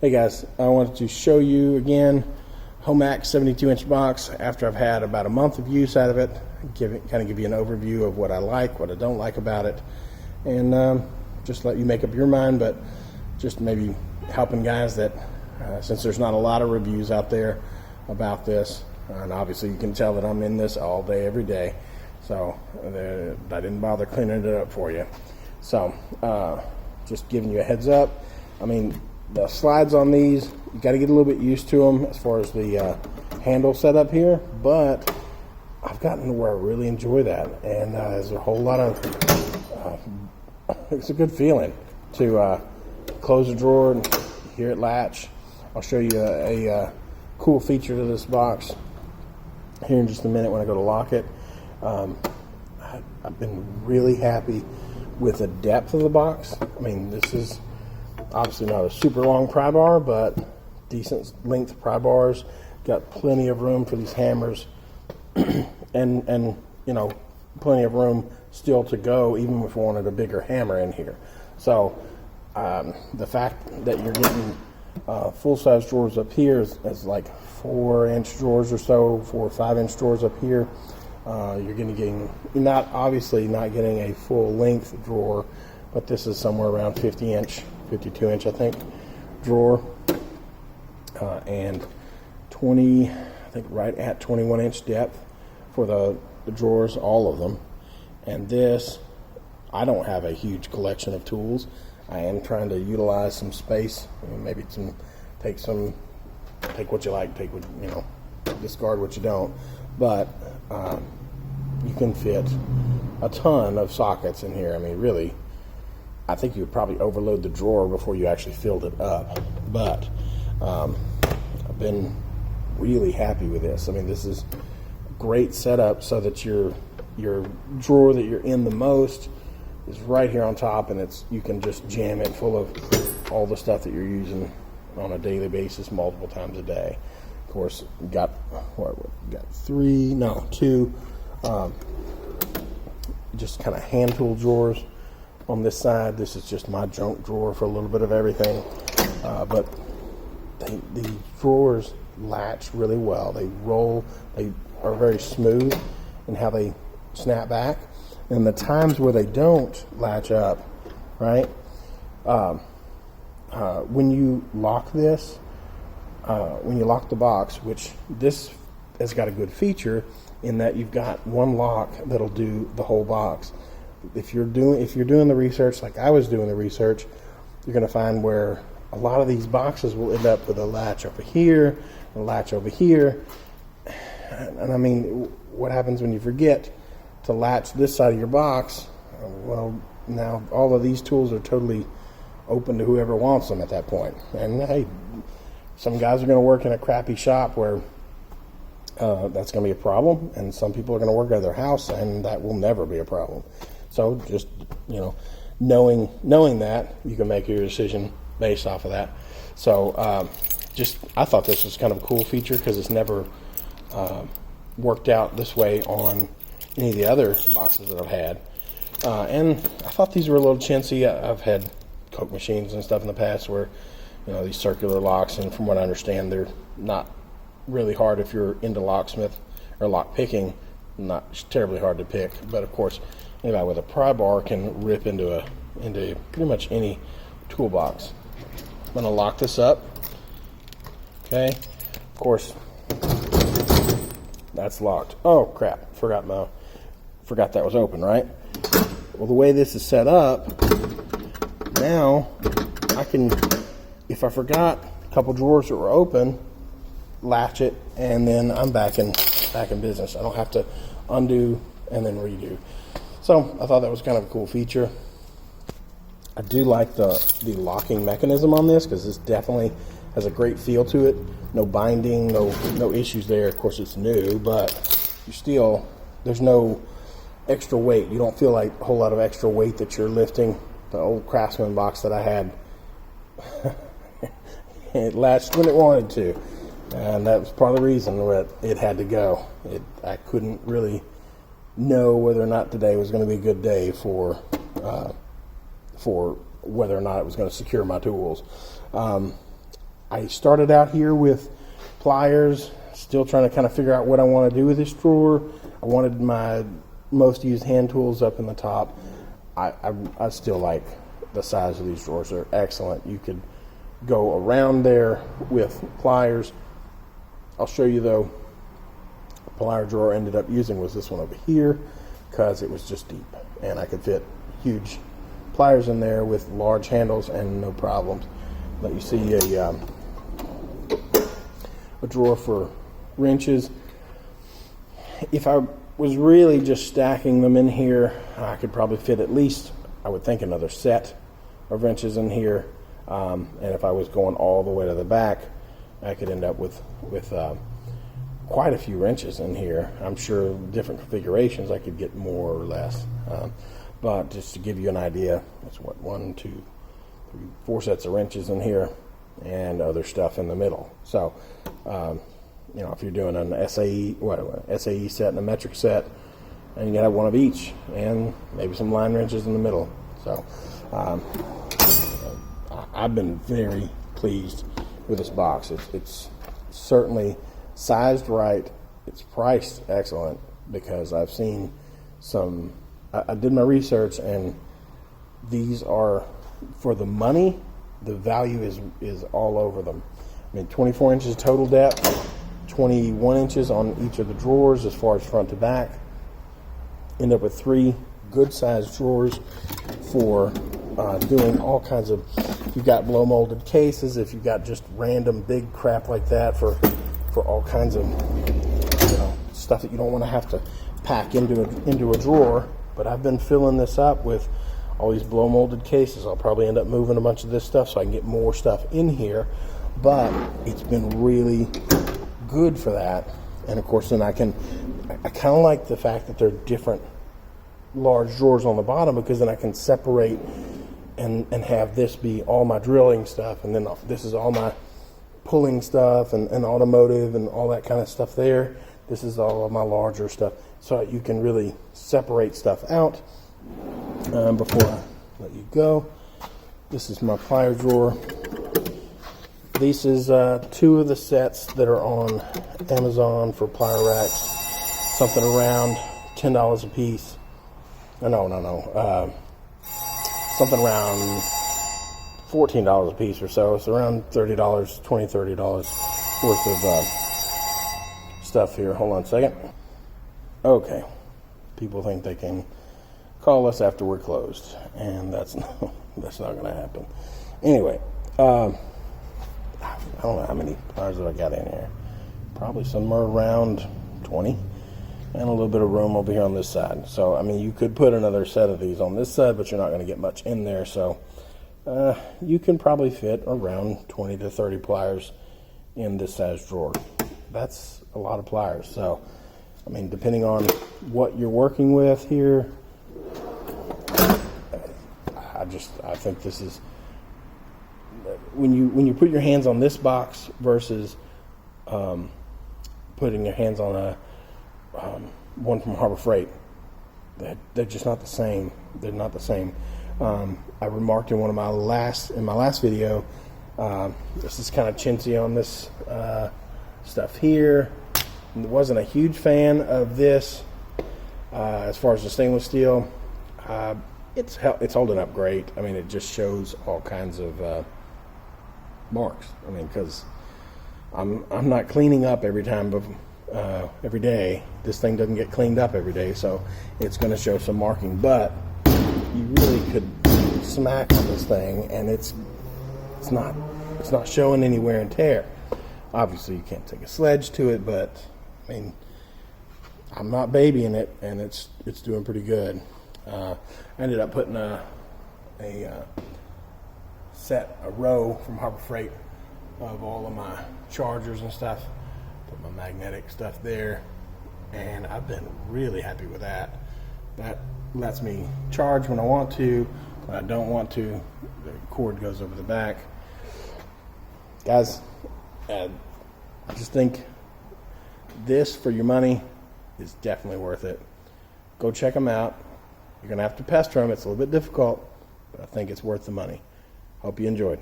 Hey guys, I wanted to show you again Homak 72-inch box after I've had about a month of use out of it. Kind of give you an overview of what I like, what I don't like about it, and just let you make up your mind, but just maybe helping guys that since there's not a lot of reviews out there about this, and obviously you can tell that I'm in this all day every day, so I didn't bother cleaning it up for you. So just giving you a heads up. I mean, the slides on these, you got to get a little bit used to them as far as the handle setup here, but I've gotten to where I really enjoy that, and there's a whole lot of it's a good feeling to close a drawer and hear it latch. I'll show you a cool feature to this box here in just a minute when I go to lock it. I've been really happy with the depth of the box. I mean, this is obviously not a super long pry bar, but decent length pry bars. Got plenty of room for these hammers, and you know, plenty of room still to go, even if we wanted a bigger hammer in here. So the fact that you're getting full-size drawers up here is like 4-inch drawers or so, 4 or 5-inch drawers up here. You're getting obviously not getting a full length drawer, but this is somewhere around 50-inch. 52-inch, I think, drawer, and 20, I think right at 21-inch depth for the drawers, all of them. And this, I don't have a huge collection of tools. I am trying to utilize some space, maybe take what you like, take what you know, discard what you don't. But you can fit a ton of sockets in here. I mean, really, I think you would probably overload the drawer before you actually filled it up, but I've been really happy with this. I mean, this is a great setup so that your drawer that you're in the most is right here on top, and you can just jam it full of all the stuff that you're using on a daily basis, multiple times a day. Of course, we got two just kind of hand tool drawers on this side. This is just my junk drawer for a little bit of everything, but the drawers latch really well. They roll, they are very smooth in how they snap back, and the times where they don't latch up, right, when you lock this, when you lock the box, which this has got a good feature in that you've got one lock that'll do the whole box. If you're doing the research like I was doing the research, you're going to find where a lot of these boxes will end up with a latch over here, a latch over here, and I mean, what happens when you forget to latch this side of your box? Well, now all of these tools are totally open to whoever wants them at that point. And hey, some guys are going to work in a crappy shop where that's going to be a problem, and some people are going to work out of their house, and that will never be a problem. So just, you know, knowing that, you can make your decision based off of that. So I thought this was kind of a cool feature because it's never worked out this way on any of the other boxes that I've had. And I thought these were a little chintzy. I've had Coke machines and stuff in the past where, you know, these circular locks, and from what I understand, they're not really hard if you're into locksmith or lock picking. Not terribly hard to pick, but of course, anybody with a pry bar can rip into pretty much any toolbox. I'm going to lock this up. Okay, of course, that's locked. Oh crap! Forgot that was open, right? Well, the way this is set up, now I can, if I forgot a couple drawers that were open, latch it, and then I'm back in business. I don't have to undo and then redo. So I thought that was kind of a cool feature. I do like the locking mechanism on this because this definitely has a great feel to it. No binding, no issues there. Of course, it's new, but there's no extra weight. You don't feel like a whole lot of extra weight that you're lifting. The old Craftsman box that I had, it latched when it wanted to. And that was part of the reason that it had to go. I couldn't really know whether or not today was going to be a good day for whether or not it was going to secure my tools. I started out here with pliers, still trying to kind of figure out what I want to do with this drawer. I wanted my most used hand tools up in the top. I still like the size of these drawers. They're excellent. You could go around there with pliers. I'll show you though, the plier drawer I ended up using was this one over here because it was just deep and I could fit huge pliers in there with large handles and no problems. Let you see a drawer for wrenches. If I was really just stacking them in here, I could probably fit at least, I would think, another set of wrenches in here. And if I was going all the way to the back, I could end up with quite a few wrenches in here. I'm sure different configurations I could get more or less. But just to give you an idea, that's what, 1, 2, 3, 4 sets of wrenches in here and other stuff in the middle. So, you know, if you're doing an SAE set and a metric set, and you have one of each, and maybe some line wrenches in the middle. So, I've been very pleased with this box. It's certainly sized right. It's priced excellent because I've seen some. I did my research, and these are, for the money, the value is all over them. I mean, 24 inches total depth, 21 inches on each of the drawers as far as front to back. End up with 3 good sized drawers for doing all kinds of, if you've got blow molded cases, if you've got just random big crap like that for all kinds of, you know, stuff that you don't want to have to pack into a drawer. But I've been filling this up with all these blow molded cases. I'll probably end up moving a bunch of this stuff so I can get more stuff in here. But it's been really good for that. And of course, then I kind of like the fact that they're different large drawers on the bottom, because then I can separate and have this be all my drilling stuff, and then this is all my pulling stuff and automotive and all that kind of stuff there. This is all of my larger stuff. So you can really separate stuff out. Before I let you go, this is my plier drawer. This is 2 of the sets that are on Amazon for plier racks. Something around $10 a piece. No. Something around $14 a piece or so. It's around $30, $20, $30 worth of stuff here. Hold on a second. Okay. People think they can call us after we're closed, and that's not going to happen. Anyway, I don't know how many pliers have I got in here. Probably somewhere around 20, and a little bit of room over here on this side. So, I mean, you could put another set of these on this side, but you're not going to get much in there. So, you can probably fit around 20 to 30 pliers in this size drawer. That's a lot of pliers. So, I mean, depending on what you're working with here, I think this is, when you put your hands on this box versus putting your hands on a one from Harbor Freight, they're just not the same. They're not the same. I remarked in my last video, this is kind of chintzy on this stuff here. I wasn't a huge fan of this as far as the stainless steel. It's holding up great. I mean, it just shows all kinds of marks. I mean, because I'm not cleaning up every day. This thing doesn't get cleaned up every day, so it's going to show some marking. But you really could smack on this thing, and it's not showing any wear and tear. Obviously, you can't take a sledge to it, but I mean, I'm not babying it, and it's doing pretty good. I ended up putting a row from Harbor Freight of all of my chargers and stuff. Put my magnetic stuff there, and I've been really happy with that. That lets me charge when I want to. When I don't want to, the cord goes over the back. Guys, I just think this, for your money, is definitely worth it. Go check them out. You're going to have to pester them. It's a little bit difficult, but I think it's worth the money. Hope you enjoyed.